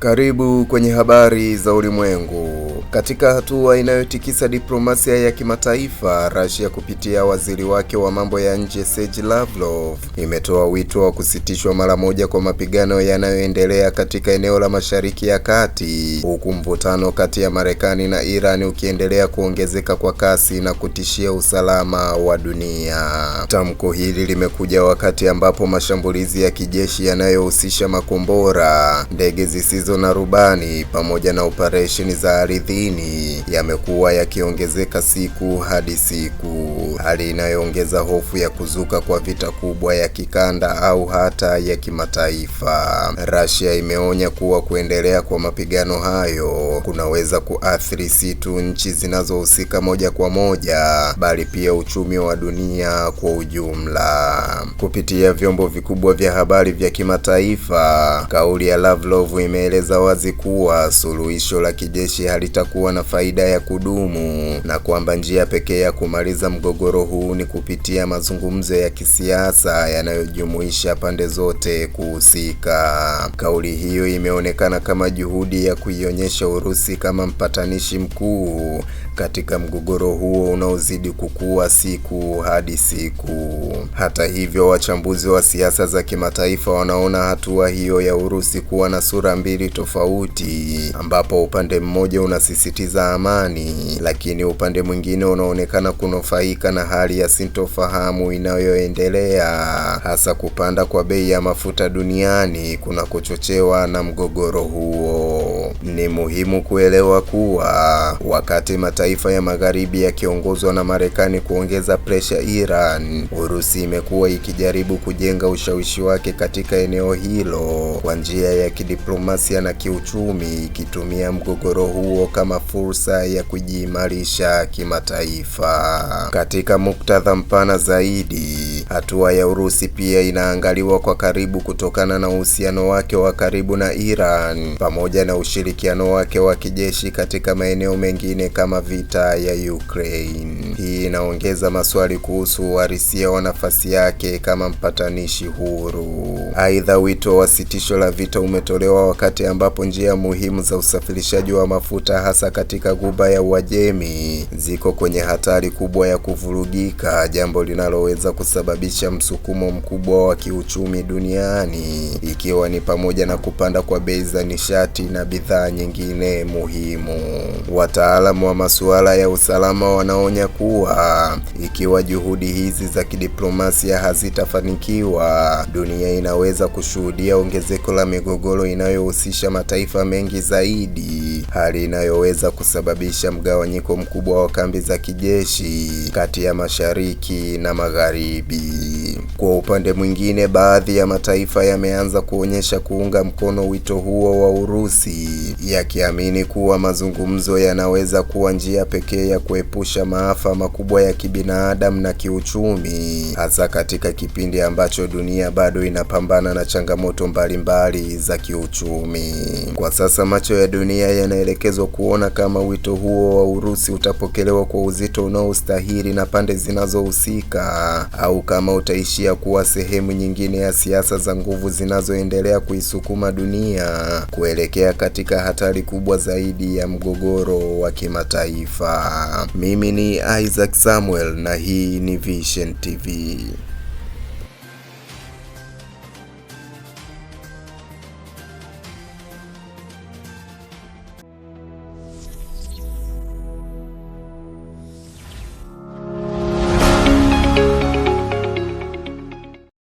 Karibu kwenye habari za ulimwengu. Katika hatua inayotikisa diplomasia ya kimataifa, Russia kupitia waziri wake wa mambo ya nje Sergey Lavrov imetoa wito wa kusitishwa mara moja kwa mapigano yanayoendelea katika eneo la Mashariki ya Kati, huku mvutano kati ya Marekani na Iran ukiendelea kuongezeka kwa kasi na kutishia usalama wa dunia. Tamko hili limekuja wakati ambapo mashambulizi ya kijeshi yanayohusisha makombora, ndege zisizo na rubani pamoja na operesheni za ardhini yamekuwa yakiongezeka siku hadi siku, hali inayoongeza hofu ya kuzuka kwa vita kubwa ya kikanda au hata ya kimataifa. Russia imeonya kuwa kuendelea kwa mapigano hayo kunaweza kuathiri si tu nchi zinazohusika moja kwa moja, bali pia uchumi wa dunia kwa ujumla. Kupitia vyombo vikubwa vya habari vya kimataifa, kauli ya Lavrov imeeleza wazi kuwa suluhisho la kijeshi halitakuwa na faida ya kudumu na kwamba njia pekee ya kumaliza mgogoro huu ni kupitia mazungumzo ya kisiasa yanayojumuisha pande zote kuhusika. Kauli hiyo imeonekana kama juhudi ya kuionyesha Urusi kama mpatanishi mkuu katika mgogoro huo unaozidi kukua siku hadi siku. Hata hivyo, wachambuzi wa siasa za kimataifa wanaona hatua hiyo ya Urusi kuwa na sura mbili tofauti, ambapo upande mmoja unasisitiza amani, lakini upande mwingine unaonekana kunufaika na hali ya sintofahamu inayoendelea, hasa kupanda kwa bei ya mafuta duniani kunakochochewa na mgogoro huo. Ni muhimu kuelewa kuwa wakati mataifa ya magharibi yakiongozwa na Marekani kuongeza presha Iran, Urusi imekuwa ikijaribu kujenga ushawishi wake katika eneo hilo kwa njia ya kidiplomasia na kiuchumi, ikitumia mgogoro huo kama fursa ya kujiimarisha kimataifa. Katika muktadha mpana zaidi, hatua ya Urusi pia inaangaliwa kwa karibu kutokana na uhusiano wake wa karibu na Iran pamoja na ushirikiano wake wa kijeshi katika maeneo mengine kama vita ya Ukraine. Hii inaongeza maswali kuhusu uhalisia wa nafasi yake kama mpatanishi huru. Aidha, wito wa sitisho la vita umetolewa wakati ambapo njia muhimu za usafirishaji wa mafuta hasa katika Ghuba ya Uajemi ziko kwenye hatari kubwa ya kuvurugika, jambo linaloweza kusababisha msukumo mkubwa wa kiuchumi duniani, ikiwa ni pamoja na kupanda kwa bei za nishati na bidhaa nyingine muhimu. Wataalamu wa masuala ya usalama wanaonya kuwa ikiwa juhudi hizi za kidiplomasia hazitafanikiwa, dunia inaweza kushuhudia ongezeko la migogoro inayohusisha mataifa mengi zaidi, hali inayoweza kusababisha mgawanyiko mkubwa wa kambi za kijeshi kati ya Mashariki na Magharibi. Kwa upande mwingine, baadhi ya mataifa yameanza kuonyesha kuunga mkono wito huo wa Urusi, yakiamini kuwa mazungumzo yanaweza kuwa njia pekee ya kuepusha maafa makubwa ya kibinadamu na kiuchumi, hasa katika kipindi ambacho dunia bado inapambana na changamoto mbalimbali za kiuchumi. Kwa sasa macho ya dunia yanaelekezwa kuona kama wito huo wa Urusi utapokelewa kwa uzito unaostahili na pande zinazohusika, au kama utaishia kuwa sehemu nyingine ya siasa za nguvu zinazoendelea kuisukuma dunia kuelekea katika hatari kubwa zaidi ya mgogoro wa kimataifa. Mimi ni Isaac Samuel na hii ni Vision TV.